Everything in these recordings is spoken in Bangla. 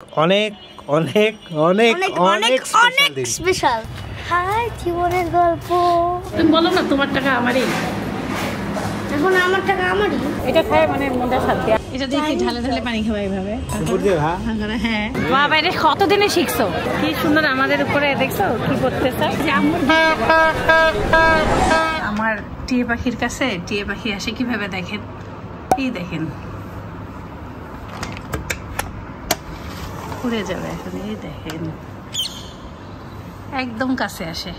অনেক অনেক অনেক অনেক অনেক স্পেশাল। হাই জীবনের গল্প। তুমি বলো না তোমার টাকা আমারই, এখন আমার টাকা আমারই। এটা খায় মানে মনটা শান্তি। এটা দিয়ে কি ঢালে ঢালে পানি খাওয়া এইভাবে? হ্যাঁ। মা বাইরে কতদিনে শিখছো? কি সুন্দর আমাদের উপরে দেখছো কি করতেছে। আমার টিয়ে পাখির কাছে টিয়ে পাখি আসে কিভাবে দেখেন, এই দেখেন উড়ে যাবে এখন, এই দেখেন একদম কাছে আসে।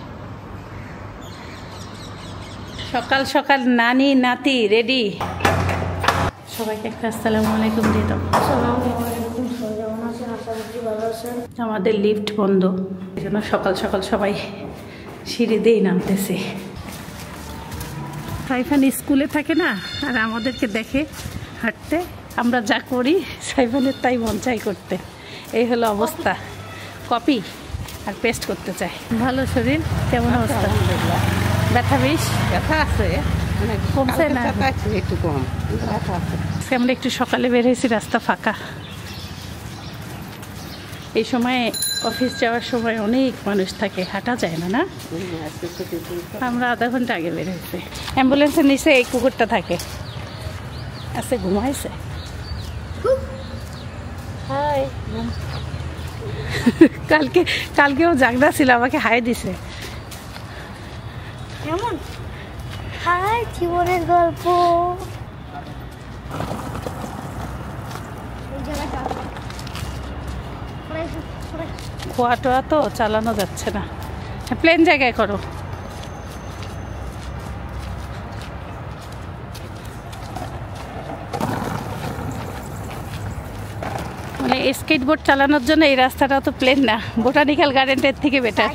সকাল সকাল নানি নাতি রেডি। সবাইকে একটা আসসালামু আলাইকুম দিয়ে দাও। আমাদের লিফট বন্ধ, এই জন্য সকাল সকাল সবাই সিঁড়ি দিয়েই নামতেছে। সাইফান স্কুলে থাকে না, আর আমাদেরকে দেখে হাঁটতে, আমরা যা করি সাইফানের তাই মন চাই করতে। এই হলো অবস্থা, কপি আর পেস্ট করতে চাই। ভালো শরীর, কেমন অবস্থা? ব্যথা বেশ? ব্যথা আছে, কমছে না? একটু কম ব্যথা আছে। আমরা একটু সকালে বের হয়েছি, রাস্তা ফাঁকা। এই সময় অফিস যাওয়ার সময় অনেক মানুষ থাকে, হাঁটা যায় না। না, আমরা আধা ঘন্টা আগে বের হয়েছি। অ্যাম্বুলেন্সের নিচে এই কুকুরটা থাকে, আছে ঘুমাইছে। হাই। কালকেও জাগদা ছিল, আমাকে হাই দিছে। কেমন? হাই জীবনের গল্প। খোয়া টোয়া তো চালানো যাচ্ছে না, প্লেন জায়গায় করো। মানে স্কেট বোর্ড চালানোর জন্য এই রাস্তাটা তো প্লেন না, বোটানিক্যাল গার্ডেনের থেকে বেটার।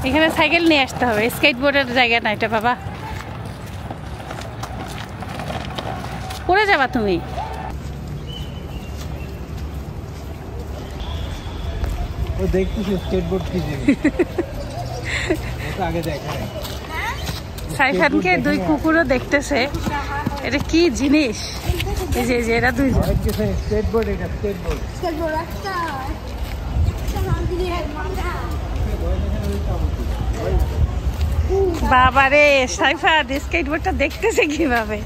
এখানে সাইকেল নিয়ে আসতে হবে, স্কেট বোর্ডের জায়গা না এটা বাবা, পড়ে যাবা তুমি। ও দেখতেছি স্কেট বোর্ড কি জিনিস, ওটা আগে দেখা। সাইফানকে দুই কুকুরও দেখতেছে, এটা কি জিনিস। এই যে এরা দুই স্কেট বোর্ড, এটা স্কেট বোর্ড। বাবারে সাইফান স্কেট বোর্ডটা দেখতেছে কিভাবে।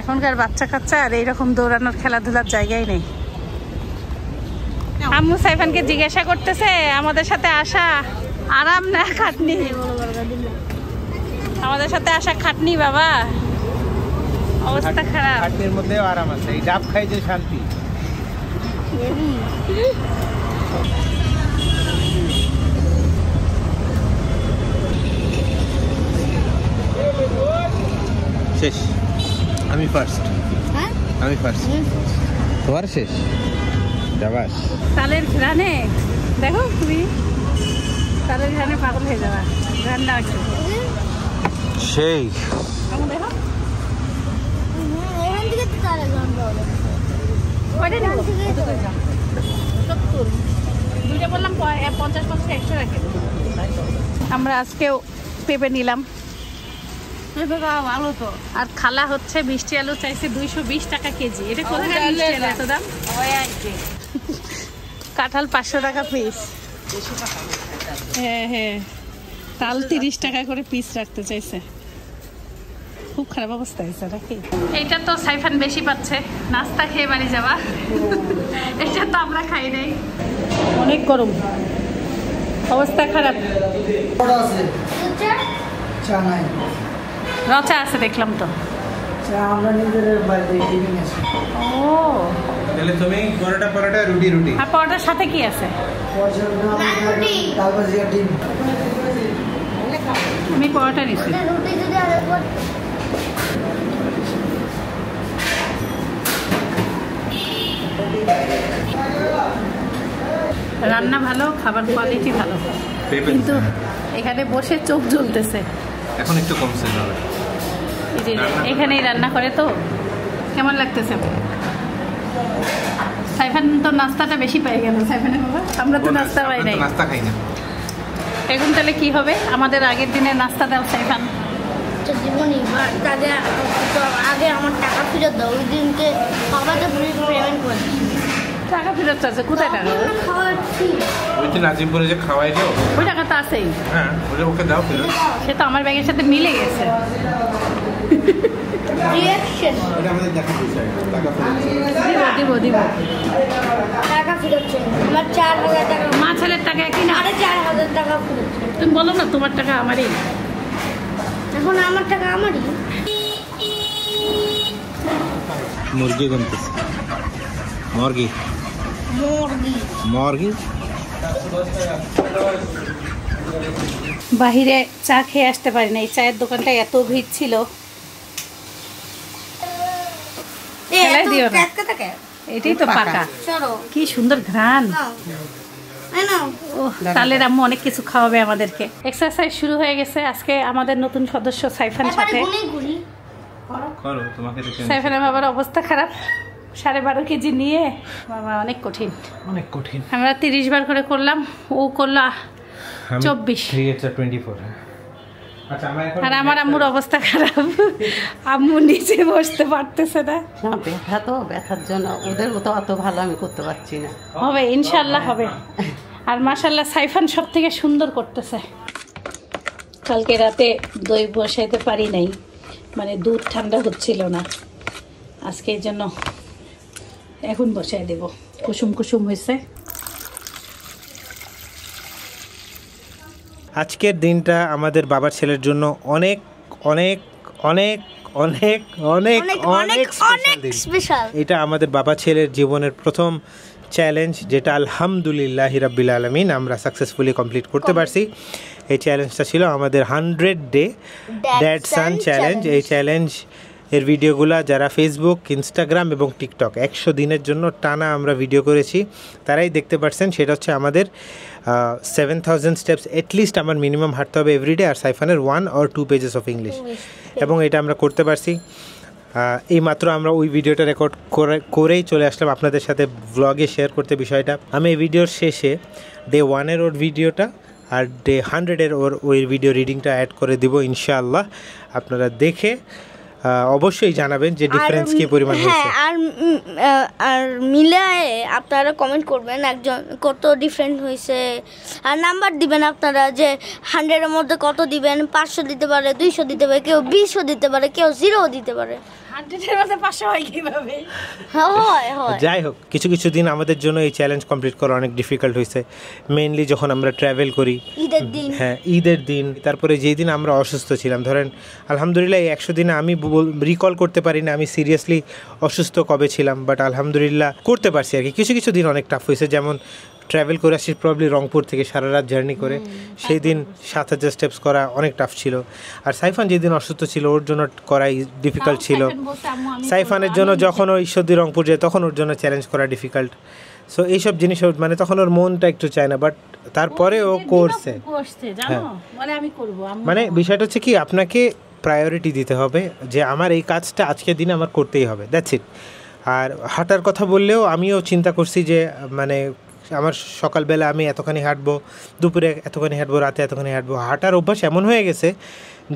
এখনকার বাচ্চা কাচ্চা আর এইরকম দৌড়ানোর খেলাধুলার জায়গায় নেই। আম্মু সাইফানকে জিজ্ঞাসা করতেছে আমাদের সাথে আসা আরাম না খাটনি। আমাদের সাথে আসা খাটনি বাবা, অবস্থা খারাপ। খাটনির মধ্যেও আরাম আছে, এই ডাব খাই যে শান্তি। শেষ, আমি ফার্স্ট। আমি ফার্স্ট, তোমার শেষ। যাবাস তালের ঘ্রাণে, দেখো তুমি তালের ঘ্রাণে পাগল হয়ে যাবা। ঘ্রাণটা আছে সেই। দেখো দুইটা বললাম 50-50 রাখে। আমরা আজকেও পেঁপে নিলাম, ভালো তো। আর খালা হচ্ছে মিষ্টি আলু চাইছে 220 টাকা কেজি। এটা কোথায় মিষ্টি আলু এত দাম? কাঁঠাল 500 টাকা পিস। হ্যাঁ হ্যাঁ, তাল 30 টাকা করে পিস রাখতে চাইছে। খুব খারাপ অবস্থা হয়েছে নাকি? এইটা তো সাইফান বেশি পাচ্ছে, নাস্তা খেয়ে বাড়ি যাওয়া। এটা তো আমরা খাই নাই, অনেক গরম, অবস্থা খারাপ। রচা আছে দেখলাম তো। আমরা নিজেদের বাড়িতে টিফিন আছে। ও তাহলে তুমি পরোটা রুটি। আর পরোটার সাথে কি আছে? আমি পরোটা নিচ্ছি। রান্না ভালো, খাবার কোয়ালিটি ভালো, কিন্তু এখানে বসে চোখ জ্বলতেছে। এখন একটু কমছে দাদা। এই যে এখানেই রান্না করে তো কেমন লাগতেছে? সাইফান তো নাস্তাটা বেশি পাই গেল। সাইফানের বাবা, আমরা তো নাস্তা পাই নাই। নাস্তা খাই না এখন তাহলে কি হবে? আমাদের আগের দিনের নাস্তা দাও সাইফান। জীবনী তাদের আগে আমার টাকা ফেরত দাও। ওই দিনকে বাবা তো পেমেন্ট করে টাকা ফেরত চাচ্ছে? কোথায় টাকা? খাওয়াচ্ছি ওই যে নাজিমপুরে যে খাওয়াই দিও, ওই টাকা তো আছেই। হ্যাঁ ওটা ওকে দাও ফেরত। সে তো আমার ব্যাগের সাথে মিলে গেছে। রিঅ্যাকশন ওটা আমাদের দেখা বিষয়, টাকা ফেরত। দিব দিব দিব। টাকা ফেরত চাই। আমার 4000 টাকা, মা ছেলের টাকা একই না? 4500 টাকা ফেরত চাই। তুমি বলো না তোমার টাকা আমারই। এখন আমার টাকা আমারই। মুরগি গনতেছে, মুরগি মুরগি মুরগি। বাহিরে চা খেয়ে আসতে পারি না, এই চায়ের দোকানটা এত ভিড় ছিল। ফেলাই দিও না, এটাই তো পাকা। কি সুন্দর ঘ্রাণ। ও তালের আম্মু অনেক কিছু খাওয়াবে আমাদেরকে। এক্সারসাইজ শুরু হয়ে গেছে আজকে আমাদের নতুন সদস্য সাইফানের সাথে। করো, তোমাকে দেখে সাইফানের বাবার অবস্থা খারাপ, 12.5 কেজি নিয়ে। বাবা অনেক কঠিন, অনেক কঠিন। আমরা 30 বার করে করলাম, ও করলো 24। 3/24। আচ্ছা আমার এখন আর আমার আম্মুর অবস্থা খারাপ, আম্মু নিচে বসতে পারতেছে না। না ব্যথা তো, ব্যথার জন্য ওদের তো অত ভালো আমি করতে পারছি না। হবে ইনশাল্লাহ হবে। আর মাশাল্লাহ সাইফান সব থেকে সুন্দর করতেছে। কালকে রাতে দই বসাইতে পারি নাই, মানে দুধ ঠান্ডা হচ্ছিল না। আজকে এই জন্য এখন বসাই দেব। কুসুম কুসুম হয়েছে। আজকের দিনটা আমাদের বাবার ছেলের জন্য অনেক অনেক অনেক অনেক অনেক অনেক স্পেশাল। এটা আমাদের বাবা ছেলের জীবনের প্রথম চ্যালেঞ্জ, যেটা আলহামদুলিল্লাহ রাব্বিল আলামিন আমরা সাকসেসফুলি কমপ্লিট করতে পারছি। এই চ্যালেঞ্জটা ছিল আমাদের 100 ডে ড্যাড সান চ্যালেঞ্জ। এই চ্যালেঞ্জ এর ভিডিওগুলো যারা ফেসবুক, ইনস্টাগ্রাম এবং টিকটক 100 দিনের জন্য টানা আমরা ভিডিও করেছি তারাই দেখতে পাচ্ছেন। সেটা হচ্ছে আমাদের 7000 স্টেপস এটলিস্ট আমার মিনিমাম হাঁটতে হবে এভরিডে, আর সাইফানের 1 or 2 পেজেস অফ ইংলিশ, এবং এটা আমরা করতে পারছি। এইমাত্র আমরা ওই ভিডিওটা রেকর্ড করেই চলে আসলাম আপনাদের সাথে ব্লগে শেয়ার করতে বিষয়টা। আমি এই ভিডিওর শেষে ডে 1-এর ওর ভিডিওটা আর ডে 100-এর ওই ভিডিও রিডিংটা অ্যাড করে দিব ইনশাআল্লাহ। আপনারা দেখে অবশ্যই জানাবেন যে ডিফারেন্স কি পরিমাণ হয়েছে। আর মিলায়ে আপনারা কমেন্ট করবেন একজন কত ডিফারেন্ট হয়েছে, আর নাম্বার দিবেন আপনারা যে 100-এর মধ্যে কত দিবেন। 500 দিতে পারে, 200 দিতে পারে, কেউ 20 দিতে পারে, কেউ 0 দিতে পারে। 100-এর মধ্যে 500 হয় কিভাবে? হয় যাই হোক, কিছু কিছু দিন আমাদের জন্য এই চ্যালেঞ্জ কমপ্লিট করা অনেক ডিফিকাল্ট হয়েছে, মেইনলি যখন আমরা ট্রাভেল করি ঈদের দিন। হ্যাঁ ঈদের দিন, তারপরে যেই দিন আমরা অসুস্থ ছিলাম। ধরেন আলহামদুলিল্লাহ এই 100 দিনে আমি রিকল করতে পারি না আমি সিরিয়াসলি অসুস্থ কবে ছিলাম, বাট আলহামদুলিল্লাহ করতে পারছি আর কি। কিছু কিছু দিন অনেক টাফ হয়েছে, যেমন ট্রাভেল করে আসি প্রবলি রংপুর থেকে সারা রাত জার্নি করে, সেই দিন 7000 স্টেপস করা অনেক টাফ ছিল। আর সাইফান যেদিন অসুস্থ ছিল ওর জন্য করাই ডিফিকাল্ট ছিল। সাইফানের জন্য যখন ও ঈশ্বরদী রংপুর যায় তখন ওর জন্য চ্যালেঞ্জ করা ডিফিকাল্ট। সো এইসব জিনিস মানে তখন ওর মনটা একটু চায় না, বাট তারপরে ও করছে। মানে বিষয়টা হচ্ছে কি, আপনাকে প্রায়োরিটি দিতে হবে যে আমার এই কাজটা আজকের দিনে আমার করতেই হবে, দ্যাটস ইট। আর হাঁটার কথা বললেও আমিও চিন্তা করছি যে মানে আমার সকালবেলা আমি এতখানি হাঁটবো, দুপুরে এতখানি হাঁটবো, রাতে এতখানি হাঁটবো। হাঁটার অভ্যাস এমন হয়ে গেছে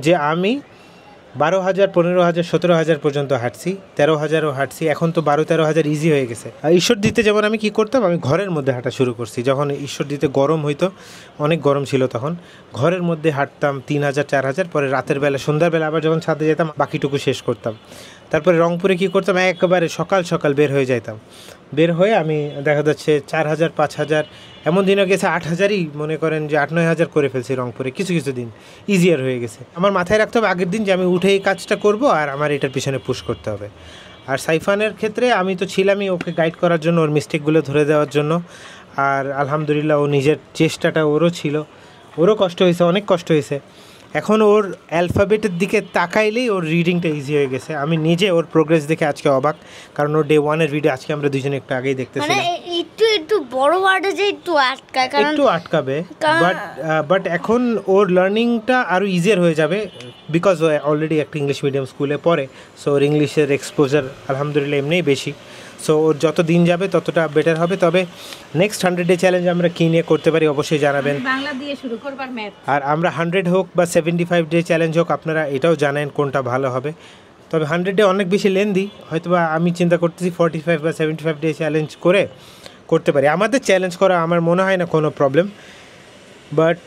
যে আমি 12,000, 15,000, 17,000 পর্যন্ত হাঁটছি, 13,000ও হাঁটছি। এখন তো 12-13,000 ইজি হয়ে গেছে। আর ঈশ্বরদীতে যেমন আমি কি করতাম, আমি ঘরের মধ্যে হাঁটা শুরু করছি। যখন ঈশ্বরদীতে গরম হইতো, অনেক গরম ছিল, তখন ঘরের মধ্যে হাঁটতাম 3,000, 4,000। পরে রাতের বেলা, সন্ধ্যার বেলা আবার যখন ছাদে যেতাম বাকিটুকু শেষ করতাম। তারপরে রংপুরে কী করতাম, একেবারে সকাল সকাল বের হয়ে যাইতাম। বের হয়ে আমি দেখা যাচ্ছে 4,000, 5,000, এমন দিনও গেছে 8,000ই মনে করেন যে 8-9,000 করে ফেলছি রংপুরে। কিছু কিছু দিন ইজিয়ার হয়ে গেছে। আমার মাথায় রাখতে হবে আগের দিন যে আমি উঠে এই কাজটা করব আর আমার এটার পিছনে পুশ করতে হবে। আর সাইফানের ক্ষেত্রে আমি তো ছিলামই ওকে গাইড করার জন্য, ওর মিস্টেকগুলো ধরে দেওয়ার জন্য। আর আলহামদুলিল্লাহ ও নিজের চেষ্টাটা ওরও ছিল, ওরও কষ্ট হয়েছে, অনেক কষ্ট হয়েছে। এখন ওর অ্যালফাবেটের দিকে তাকাইলেই ওর রিডিংটা ইজি হয়ে গেছে। আমি নিজে ওর প্রোগ্রেস দেখে আজকে অবাক, কারণ ওর ডে 1-এর ভিডিও আজকে আমরা দুজনে একটু আগেই দেখতেছিলাম। একটু বড় ওয়ার্ডে যে একটু আটকায়, কারণ একটু আটকাবে, বাট এখন ওর লার্নিংটা আরও ইজিয়ার হয়ে যাবে, বিকজ ও অলরেডি একটা ইংলিশ মিডিয়াম স্কুলে পড়ে। সো ওর ইংলিশের এক্সপোজার আলহামদুলিল্লাহ এমনিই বেশি। সো ওর যত দিন যাবে ততটা বেটার হবে। তবে নেক্সট 100 ডে চ্যালেঞ্জ আমরা কী নিয়ে করতে পারি অবশ্যই জানাবেন। বাংলা দিয়ে শুরু করবার ম্যাথ, আর আমরা 100 হোক বা 75 ডে চ্যালেঞ্জ হোক, আপনারা এটাও জানেন কোনটা ভালো হবে। তবে 100 ডে অনেক বেশি লেন্দি, হয়তো বা আমি চিন্তা করতেছি 45 বা 75 ডে চ্যালেঞ্জ করতে পারি। আমাদের চ্যালেঞ্জ করা আমার মনে হয় না কোনো প্রবলেম, বাট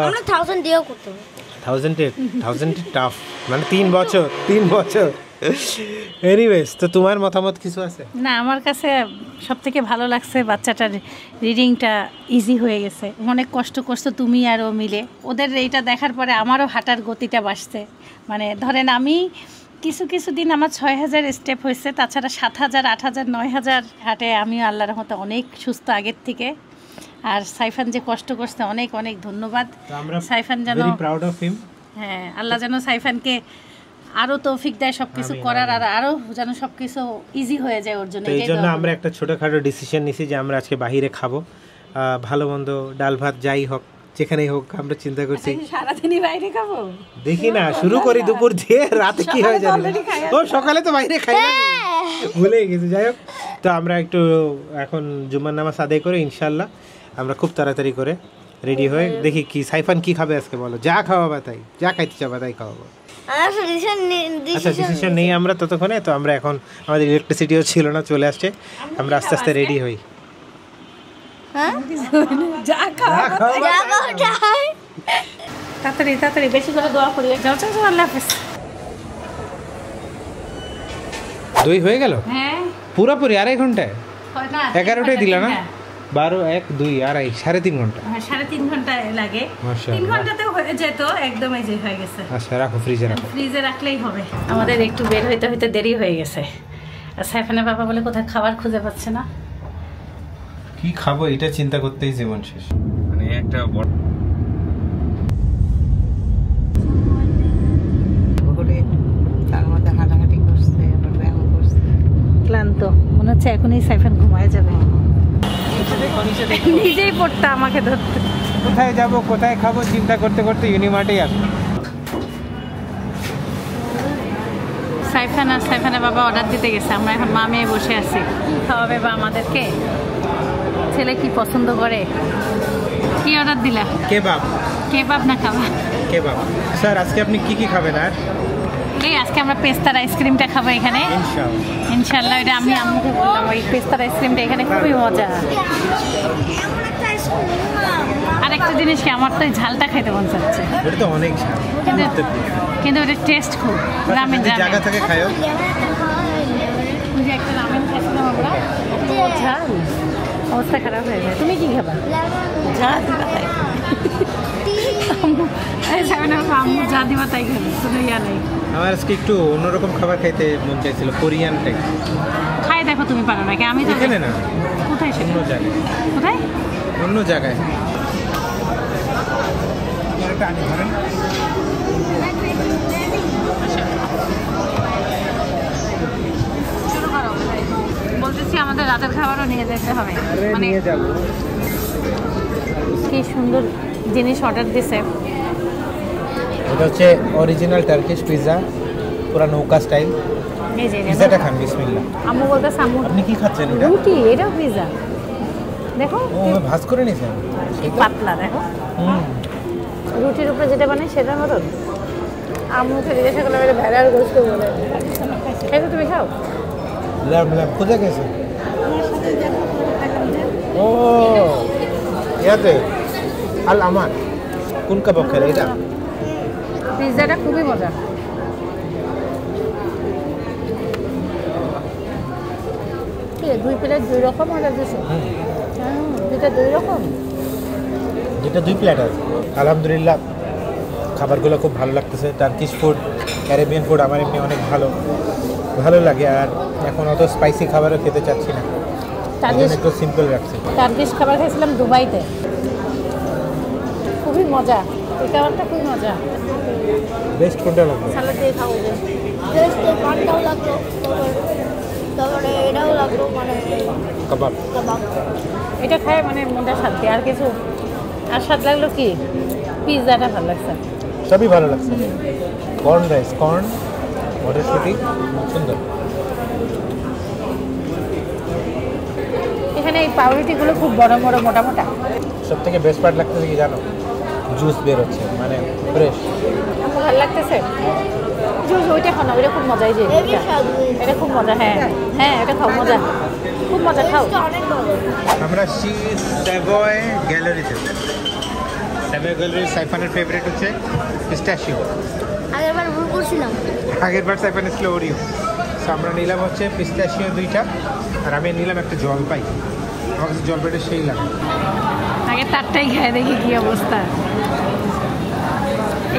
আমরা 1000 দিয়েও করতে পারি। 1000 টাফ, মানে 3 বছর। এনিওয়েজ, তো তোমার মতামত কিছু আছে? না, আমার কাছে সব থেকে ভালো লাগছে বাচ্চাটার রিডিংটা ইজি হয়ে গেছে। অনেক কষ্ট করছো তুমি আর ও মিলে, ওদের এইটা দেখার পরে আমারও হাঁটার গতিটা বাড়ছে। মানে ধরেন আমি কিছু দিন আমার 6000 স্টেপ হয়েছে, তাছাড়া 7000, 8000, 9000 হাঁটে। আমি আল্লাহর রহমতে অনেক সুস্থ আগের থেকে। আর সাইফান যে কষ্ট করছে, অনেক অনেক ধন্যবাদ সাইফান। যেন হ্যাঁ, আল্লাহ যেন সাইফানকে আরো তৌফিক দেয় সবকিছু করার, আর আরো যেন সবকিছু ইজি হয়ে যায় ওর জন্য। এই জন্য আমরা একটা ছোটখাটো ডিসিশন নিছি যে আমরা আজকে বাইরে খাবো, ভালো মন্দ ডাল ভাত যাই হোক, যেখানেই হোক। আমরা চিন্তা করছি সারাদিনই বাইরে খাবো, দেখি না, শুরু করি দুপুর দিয়ে, রাতে কি হয়ে যাবে। ও সকালে তো বাইরে খাই, ভুলে গেছি। যাই হোক, তো আমরা একটু এখন জুম্মার নামাজ আদায় করে ইনশাল্লাহ আমরা খুব তাড়াতাড়ি করে রেডি হয়ে দেখি কি সাইফান কি খাবে আজকে। বলো, যা খাওয়াবা তাই, যা খাইতে চাবা তাই খাওয়াবো। আচ্ছা, ডিসিশন নেই আমরা ততক্ষণে। তো আমরা এখন, আমাদের ইলেকট্রিসিটিও ছিল না, চলে আসছে। আমরা আস্তে আস্তে রেডি হই। তাড়াতাড়ি বেশি করে দোয়া করি। যাও, আল্লাহ হাফেজ। দই হয়ে গেল? হ্যাঁ, পুরোপুরি 2.5 ঘন্টায়? 11টায় দিলা না? 12, 1, 2, 2.5, 3.5 ঘন্টা। 3.5 ঘন্টা লাগে। 3 ঘন্টাতেও হয়ে যেত, একদমই যে হয়ে গেছে। আচ্ছা, রাখো, ফ্রিজে রাখলেই হবে। আমাদের একটু বের হইতে হইতে দেরি হয়ে গেছে। আর সাইফানের বাবা বলে কোথায় খাবার খুঁজে পাচ্ছে না। কি খাবো এটা চিন্তা করতেই জীবন শেষ। মানে একটা তার মধ্যে হাঁটাহাঁটি করছে, আবার ব্যায়াম করছে। ক্লান্ত মনে হচ্ছে এখনই সাইফান ঘুমায় যাবে। নিজেই পড়তে আমাকে ধরতে। কোথায় যাব, কোথায় খাবো চিন্তা করতে করতে ইউনিমার্টেই আসবো। সাইফানের বাবা অর্ডার দিতে গেছে। আমরা এখন মা মেয়ে বসে আছি। খাওয়াবে বা আমাদেরকে? ছেলে কি পছন্দ করে? কি অর্ডার দিলা? কেবাব না খাবার? কেবাব। স্যার, আজকে আপনি কি খাবেন? আর আজকে আমরা পেস্তার আইসক্রিমটা খাবো এখানে ইনশাল্লাহ। এটা আমি আম্মুকে বললাম, ওই পেস্তার আইসক্রিমটা এখানে খুবই মজা। আর একটা জিনিস কি, আমার তো ঝালটা খাইতে মন চাচ্ছে। এটা তো অনেক ঝাল, কিন্তু ওটা টেস্ট খুব। রামেন জায়গা থেকে খায়ও। ওই যে একটা রামেন খাইছিলাম আমরা, ঝাল, অবস্থা খারাপ হয়ে যায়। তুমি কি খাবা? ঝাল দিবা তাই? আম্মু যা দিবা তাই খাবে, কোনো ইয়া নাই। আমার আজকে একটু অন্যরকম খাবার খাইতে মন চাইছিল, কোরিয়ান টাইপ। খাই দেখো, তুমি পারো নাকি? আমি তো এখানে না, কোথায়? অন্য জায়গায়। কোথায়? অন্য জায়গায়। বলতেছি আমাদের রাতের খাবারও নিয়ে যেতে হবে। মানে নিয়ে যাবো। কি সুন্দর জিনিস অর্ডার দিছে। এটা হচ্ছে অরিজিনাল টার্কিশ পিৎজা, পুরো নৌকা স্টাইল। এই যে পিৎজাটা খান, বিসমিল্লাহ। আম্মু বলতেছে, আম্মু আপনি কি খাচ্ছেন? এটা রুটি, এটাও পিৎজা। দেখো ও ভাজ করে নিছেন, পাতলা। দেখো রুটির উপরে যেটা বানায় সেটার মতন। আম্মুকে জিজ্ঞাসা করলাম, এটা ভেড়ার গোশত বলে। খেতে তুমি খাও? কোথায় গেছে? ও ইয়াতে আল আমান। কোন কাবাব খেলে? এটা পিৎজাটা খুবই মজা। দুই প্লেট 2 রকম অর্ডার দিয়েছে। দুইটা 2 রকম, যেটা 2 প্লেট আছে। আলহামদুলিল্লাহ খাবারগুলো খুব ভালো লাগতেছে। টার্কিশ ফুড, ক্যারিবিয়ান ফুড আমার এমনি অনেক ভালো লাগে। আর এখন অত স্পাইসি খাবারও খেতে চাচ্ছি না, একটু সিম্পল রাখছি। টার্কিশ খাবার খাইছিলাম দুবাইতে, খুবই মজা। এই খাবারটা খুব মজা। বেস্ট কোনটা লাগবে? সালাদ দিয়ে খাবো যে জাস্ট পানটাও লাগলো, তারপরে এটাও লাগলো, মানে কাবাব। কাবাব। এটা খায় মানে মনটা শান্তি। আর কিছু আর স্বাদ লাগলো কি? পিৎজাটা ভালো লাগছে। সবই ভালো লাগছে। কর্ন রাইস, কর্ন, মটরশুঁটি, সুন্দর। এখানে এই পাউরুটিগুলো খুব বড় বড় মোটা মোটা। সব থেকে বেস্ট পার্ট লাগতেছে কি জানো? জুস বের হচ্ছে, মানে ফ্রেশ। আমার ভালো লাগতেছে জুস। ওইটা খাও না, ওইটা খুব মজা। এই যে হেভি স্বাদ হয়েছে। এটা খুব মজা। হ্যাঁ হ্যাঁ, এটা খাও, মজা, খুব মজা, খাও। টেস্টটা অনেক ভালো। আমরা স্যাভয় গ্যালারিতে। স্যাভয় গ্যালারির সাইফানের ফেভারিট হচ্ছে পিস্তাশিও। আগেরবার ভুল করছিলাম। আগের বার সাইফান ছিল ওরিও। সো আমরা নিলাম হচ্ছে পিস্তাশিও 2টা, আর আমি নিলাম একটা জলপাই। আমার কাছে জলপাইটা সেই লাগে। আগে তারটাই খায়, দেখি কি অবস্থা।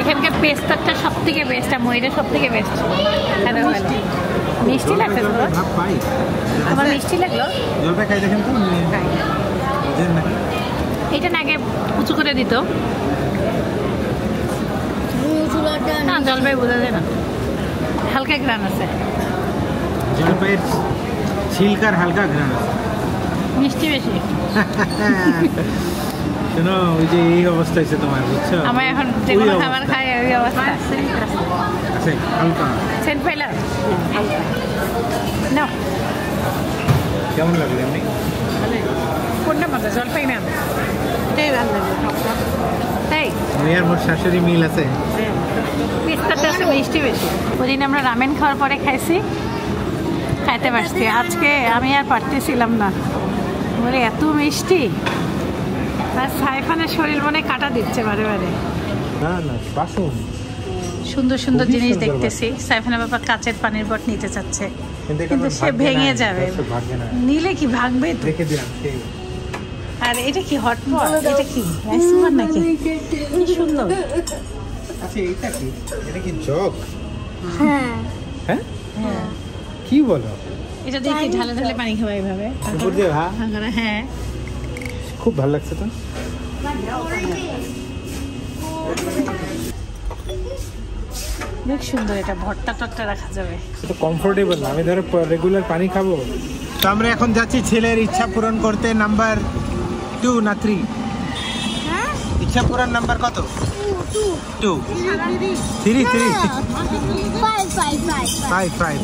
এখানকার পেস্তারটা সব থেকে বেস্ট, আর মইটা সব থেকে বেস্ট। মিষ্টি লাগছে তো? ভাব পাই। আমার মিষ্টি লাগলো। জলপাই খাই দেখেন তো। খাই। বুঝেন না? এটা না আগে উঁচু করে দিত না, জলপাই বোঝা যায় না, হালকা গ্রান আছে। জলপাইয়ের ছিলকার হালকা ঘ্রাণ আছে। মিষ্টি বেশি। শোনো, ওই যে এই অবস্থা হয়েছে তোমার, বুঝছো? আমার এখন যে কোনো খাবার খাই ওই অবস্থা। আছে হালকা। সেন্ট পাইলা না? কেমন লাগলো এমনি? কোনটা মজা? জলপাই না? এটাই ভালো লাগে। তাই আমি আর মোর শাশুড়ি মিল আছে। পিস্তাটা আছে মিষ্টি বেশি। ওদিন আমরা রামেন খাওয়ার পরে খাইতে পারছি। আজকে আমি আর পারতেছিলাম না, বলে এত মিষ্টি। আর সাইফানের শরীর মনে কাটা দিচ্ছে বারে বারে। না না, বাসন সুন্দর সুন্দর খুবই জিনিস সুন্দর দেখতেছি। সাইফানের বাবা কাচের পানির বট নিতে চাচ্ছে, এটা কিন্তু কোনো সে ভাগ্যে ভেঙে নাই, যাবে। দর্শক ভাগ্যে নাই। নিলে কি ভাঙবে তো। রেখে দিলাম সেই। আর এটা কি হটপট? এটা কি রাইস কুকার নাকি? কি সুন্দর। আচ্ছা এইটা কি? এটা কি জগ? হ্যাঁ হ্যাঁ হ্যাঁ, কি বলো? এটা দেখি ঢালে ঢালে পানি খাওয়া এইভাবে। উপর দিয়ে হ্যাঁ, খুব ভালো লাগছে তো। বেশ সুন্দর। এটা ভর্তা টর্তা রাখা যাবে। এটা কমফোর্টেবল না। আমি ধরো রেগুলার পানি খাবো। তো আমরা এখন যাচ্ছি ছেলের ইচ্ছা পূরণ করতে। নাম্বার 2 না 3? হ্যাঁ ইচ্ছা পূরণ নাম্বার কত? 2 3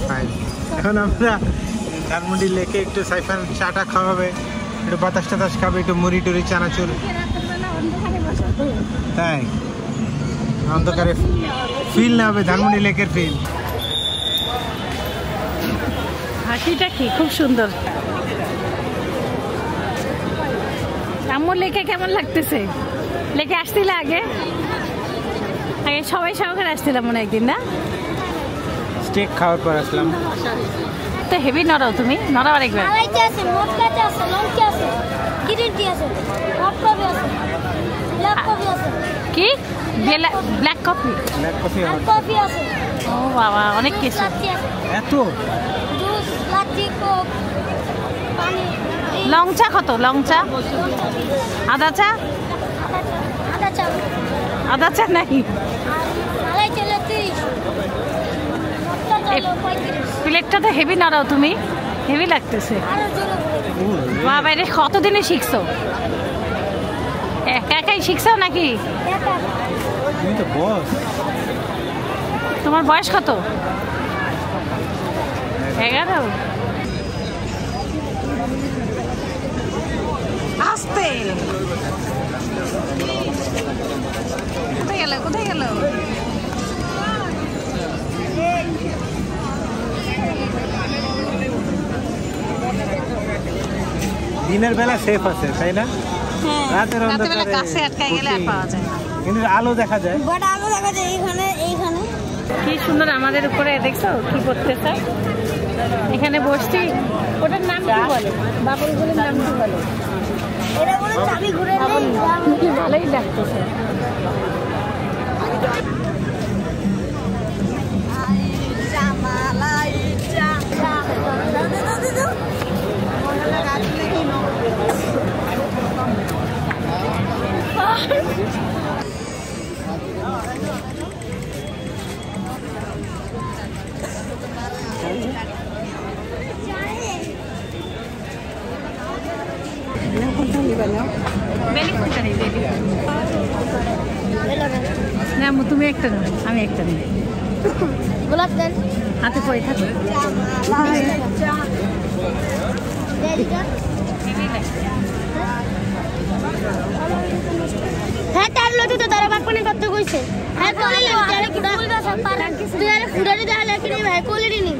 5 এখন আমরা ধানমন্ডি লেকে একটু সাইফান চাটা খাওয়াবে, একটু বাতাস টাতাস খাবে, একটু মুড়ি টুড়ি চানাচুর। তাই অন্ধকারে ফিল না হবে, ধানমন্ডি লেকের ফিল। হাসিটা কি খুব সুন্দর। আম্মুর লেকে কেমন লাগতেছে? লেকে আসছিলে আগে? আগে সবাই সহকারে আসছিলাম মনে একদিন, না? স্টেক খাওয়ার পর আসলাম। তো হেভি নড়াও, তুমি নড়াও আরেকবার। আড়াইটা আছে, মটকাটা আছে, লঙ্কা আছে, গ্রিন টি আছে, হট কফি আছে, ব্ল্যাক কফি আছে, কি ব্ল্যাক কফি? ব্ল্যাক কফি আর কফি আছে, ও বাবা, অনেক কিছু। লাচ্ছি আছে, এত জুস, লাচ্ছি, কোক, পানি, লং চা কত? লং চা? আদা চা? আদা চা, আদা চা নাকি? মালাই চলে 30, মটকা চলে 35, প্লেটটা তো হেভি নড়াও তুমি, হেভি লাগতেছে। আরো জোরে বলে বাবা, এটা কতদিনে শিখছো? একা একাই শিখছো নাকি? একা তুমি তো বস। তোমার বয়স কত? 11? আস্তে, কোথায় গেল কোথায় গেল? দিনের বেলা সেফ আছে, তাই না? রাতের রাতের বেলা অন্ধকারে গাছে আটকায় গেলে আর পাওয়া যায় না। কিন্তু আলো দেখা যায়। বাট আলো দেখা যায় এইখানে কি সুন্দর আমাদের উপরে, দেখছো কি করতেছে? এখানে বসছি। ওটার নাম কি বলে? বাবুলগুলির নাম কি বলে? এটা বলে চাবি ঘুরে নেই, ভালোই লাগতেছে। বেলি ফুলটা নেই, বেলি না আম্মু, তুমি একটা নাও, আমি একটা নিই। গোলাপ দেন। হাতে পড়ে থাকো। হ্যাঁ তার লোকে তো তারা বাকপানি করতে কইছে। হ্যাঁ কোলে তারে তুই আরে ফুডারি দেখালে কি নি ভাই কোলে নি।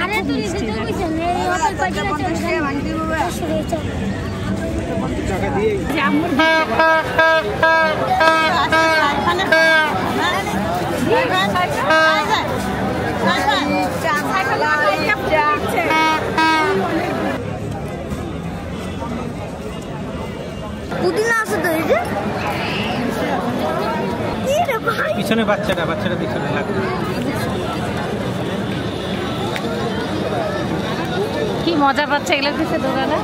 আরে তুই যেতে কইছ রে হোটেল পাইতে চলে ভাঙি দিব টাকা দিয়ে আম্মুর পুদিনা আছে তো এই যে পিছনে বাচ্চাটা পিছনে লাগবে। কি মজা পাচ্ছে এগুলো দিচ্ছে দোকানে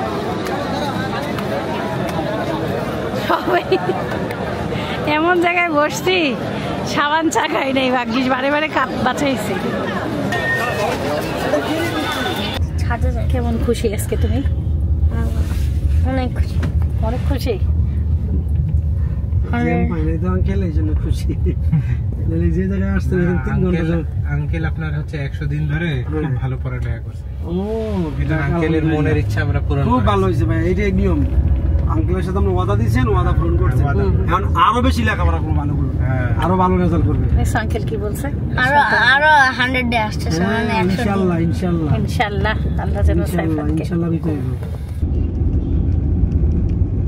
সবাই। এমন জায়গায় বসছি সাবান চা খাই নাই, ভাগ্যিস বারে বারে কাপ বাঁচাইছি। কেমন খুশি আজকে তুমি? অনেক খুশি, অনেক খুশি। আঙ্কেল আপনার হচ্ছে 100 দিন ধরে খুব ভালো পড়ালেখা করছে। এটা আঙ্কেলের মনের ইচ্ছা আমরা পূরণ খুব ভালো হয়েছে ভাই, এইটাই নিয়ম। আঙ্কেলের সাথে আপনি ওয়াদা দিয়েছেন, ওয়াদা পূরণ করছেন। এখন আরো বেশি লেখাপড়া করবো, ভালো করবে, আরো ভালো রেজাল্ট করবে। আঙ্কেল কি বলছে? আরো 100 ডে আসছে, মানে 100 ইনশাআল্লাহ ইনশাআল্লাহ ইনশাআল্লাহ। আল্লাহ যেন সাইফাতকে ইনশাআল্লাহ দিতে হবে।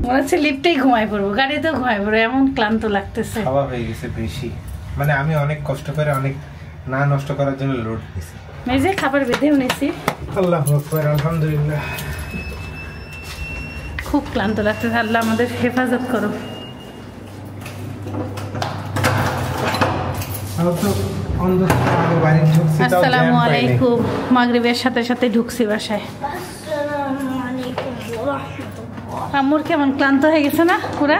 মনে হচ্ছে লিফটেই ঘুমাই পড়বো, গাড়িতেও ঘুমাই পড়বো, এমন ক্লান্ত লাগতেছে। খাওয়া হয়ে গেছে বেশি, মানে আমি অনেক কষ্ট করে অনেক না নষ্ট করার জন্য লোড দিয়েছি। এই যে খাবার বেঁধেও নিয়েছি। আল্লাহু আকবার, আলহামদুলিল্লাহ। খুব ক্লান্ত লাগতেছে, আল্লাহ আমাদের হেফাজত করো। আসসালামু আলাইকুম। মাগরিবের সাথে সাথে ঢুকছি বাসায়। আম্মুর কেমন ক্লান্ত হয়ে গেছে না পুরা?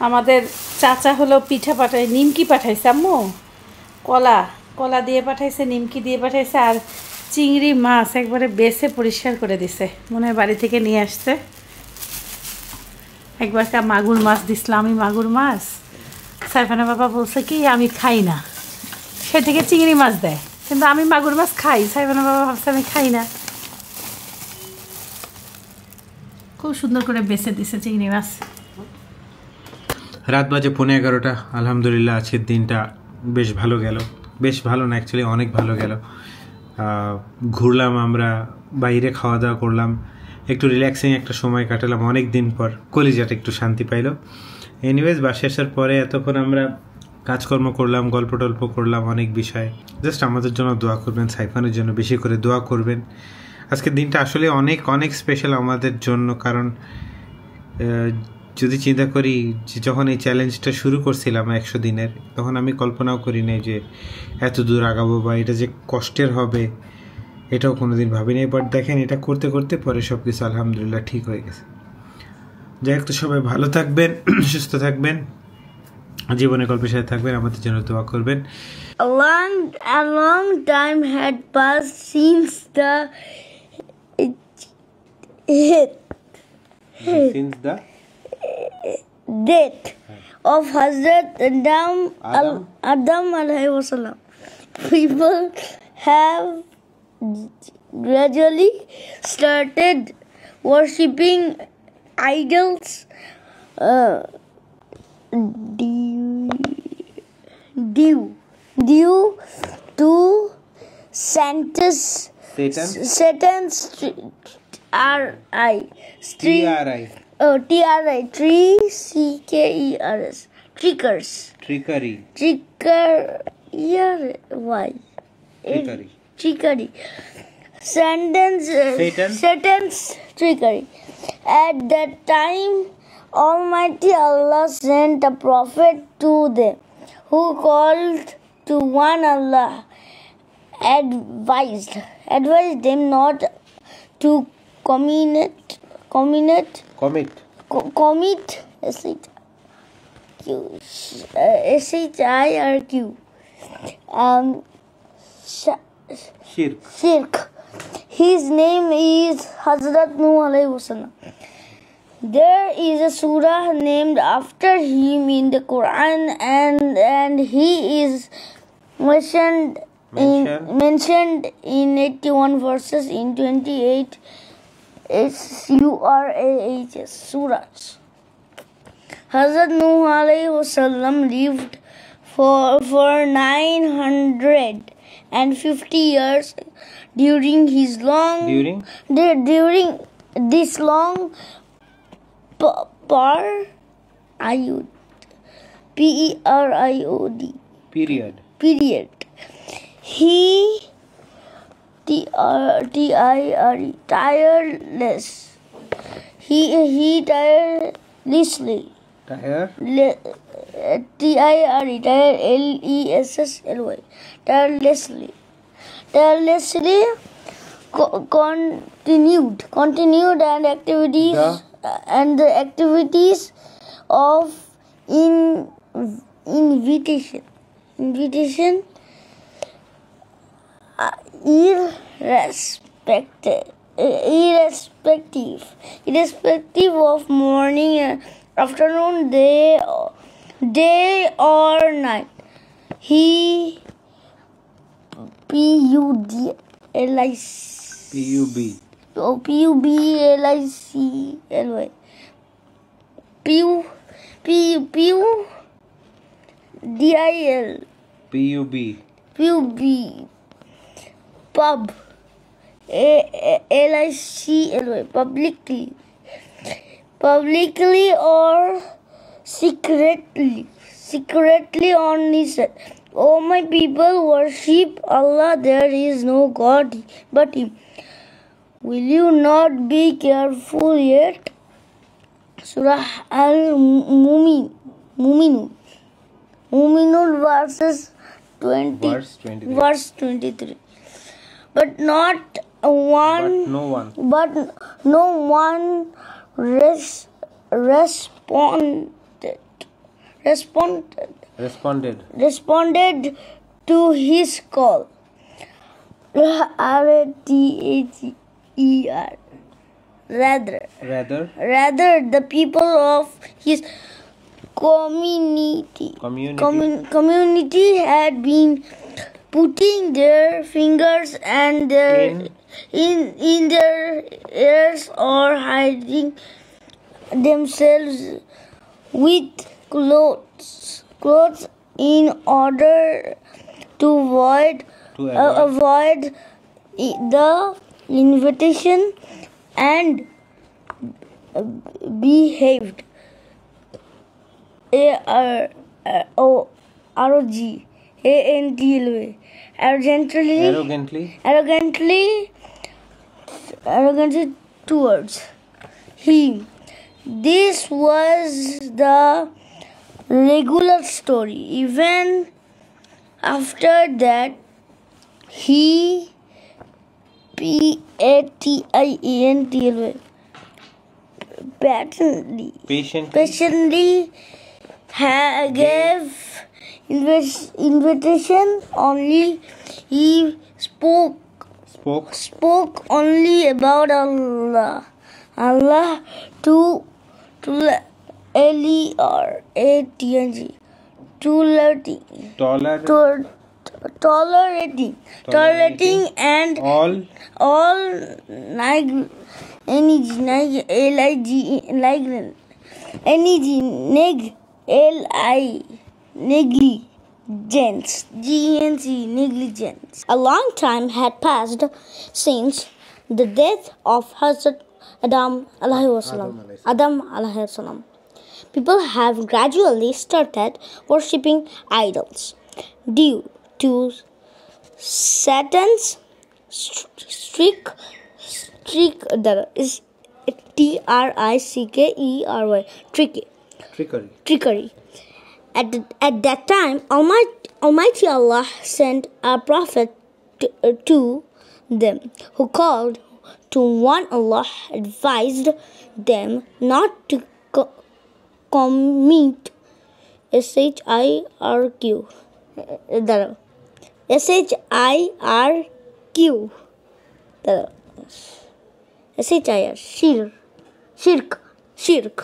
আমাদের চাচা হলো পিঠা পাঠাই, নিমকি পাঠাইছে আম্মু, কলা দিয়ে পাঠাইছে, নিমকি দিয়ে পাঠাইছে, আর চিংড়ি মাছ একবারে বেছে পরিষ্কার করে দিছে, মনে হয় বাড়ি থেকে নিয়ে আসছে। একবার মাগুর মাছ দিছিলাম আমি, মাগুর মাছ সাইফানা বাবা বলছে কি আমি খাই না, সে থেকে চিংড়ি মাছ দেয়, কিন্তু আমি মাগুর মাছ খাই। সাইফানা বাবা ভাবছে আমি খাই না, খুব সুন্দর করে বেছে দিছে চিংড়ি মাছ। রাত বাজে 11:15। আলহামদুলিল্লাহ আজকের দিনটা বেশ ভালো গেল, বেশ ভালো না অ্যাকচুয়ালি অনেক ভালো গেল। ঘুরলাম আমরা, বাইরে খাওয়া দাওয়া করলাম, একটু রিল্যাক্সিং একটা সময় কাটালাম অনেক দিন পর, কলিজাটা একটু শান্তি পাইলো। এনিওয়েজ বাসে আসার পরে এতক্ষণ আমরা কাজকর্ম করলাম, গল্প টল্প করলাম অনেক বিষয়। জাস্ট আমাদের জন্য দোয়া করবেন, সাইফানের জন্য বেশি করে দোয়া করবেন। আজকের দিনটা আসলে অনেক অনেক স্পেশাল আমাদের জন্য, কারণ যদি চিন্তা করি যে যখন এই চ্যালেঞ্জটা শুরু করছিলাম 100 দিনের, তখন আমি কল্পনাও করি নাই যে এত দূর আগাবো বা এটা যে কষ্টের হবে, এটাও কোনোদিন ভাবিনি। বাট দেখেন এটা করতে করতে পরে সব কিছু আলহামদুলিল্লাহ ঠিক হয়ে গেছে। যাই হোক, তো সবাই ভালো থাকবেন, সুস্থ থাকবেন, জীবনে গল্পের সাথে থাকবেন, আমাদের জন্য দোয়া করবেন। A long time had passed since the death of Hazrat Adam alayhi wasallam. People have gradually started worshipping idols due to Satan's trickers. Trickery. Satan's trickery. At that time, Almighty Allah sent a prophet to them, who called to one Allah, advised them not to commit shirk. His name is Hazrat Nuh alayhi wasallam. There is a surah named after him in the Quran, and he is mentioned in 81 verses in 28 surahs. Hazrat Nuh alayhi wasallam lived for 950 years. During this long period, he tirelessly continued and the activities of invitation irrespective of morning, afternoon, day or night. He publicly or secretly on his head. O my people, worship Allah, there is no God but Him. Will you not be careful yet? Surah Al-Muminun verse 23. But no one responded to his call. Rather, the people of his community had been putting their fingers and in their ears or hiding themselves with clothes in order to avoid the invitation, and behaved arrogantly towards him. This was the regular story. Even after that, he patiently gave invitation only. He spoke only about Allah to tolerating and all negligence. A long time had passed since the death of Hazrat Adam alayhi wasalam. People have gradually started worshipping idols due to Satan's strict trickery. At that time, Almighty Allah sent a prophet to them, who called to one Allah, advised them not to commit Shirk.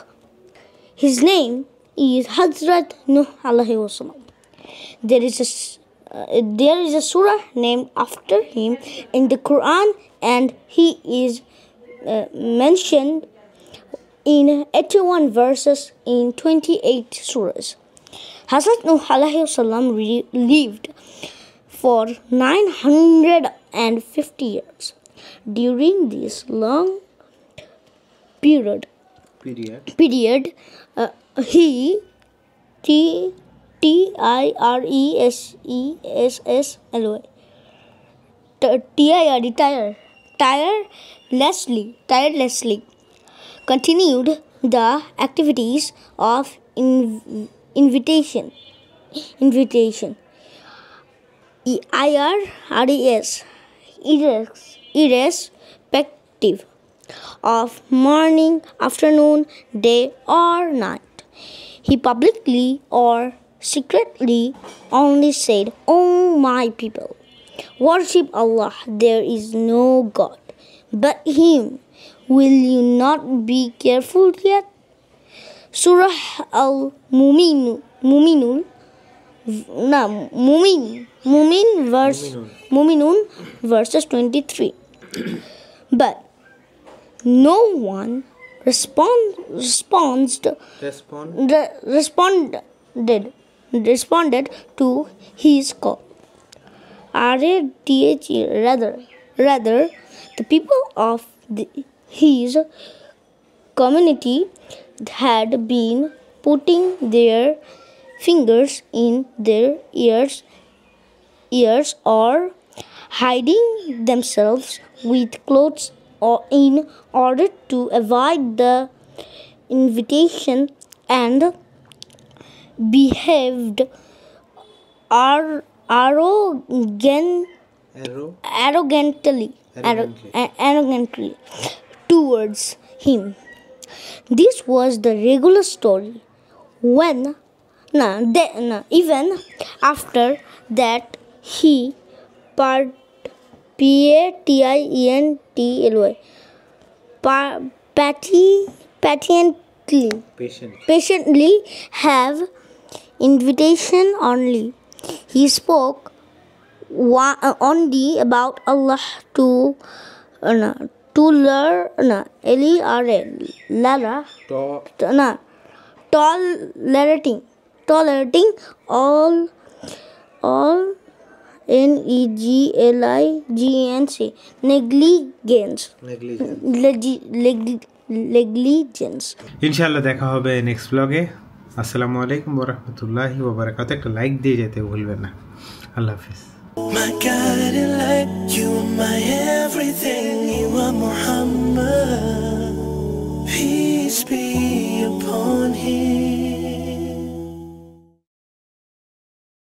His name is Hazrat Nuh alayhi wasalam. There is a surah named after him in the Quran, and he is mentioned in 81 verses in 28 surahs. Hazrat Nuh alayhi wasalam lived for 950 years. During this long period, he tirelessly continued the activities of invitation, irrespective of morning, afternoon, day, or night. He publicly or secretly only said, "O my people, worship Allah, there is no God but Him. Will you not be careful yet?" Surah Al-Muminun verses 23. But no one responded to his call. Rather, the people of his community had been putting their fingers in their ears or hiding themselves with clothes or in order to avoid the invitation, and behaved arrogantly towards him. This was the regular story. Even after that, he patiently have invitation only. He spoke only about Allah tolerating all negligence. ইনশাআল্লাহ দেখা হবে নেক্সট ব্লগে। আসসালামু আলাইকুম ওয়া রাহমাতুল্লাহি ওয়া বারাকাতুহু। একটা লাইক দিয়ে যেতে ভুলবেন না। আল্লাহ হাফেজ। My guiding light, you are my everything, you are Muhammad. Peace be upon him.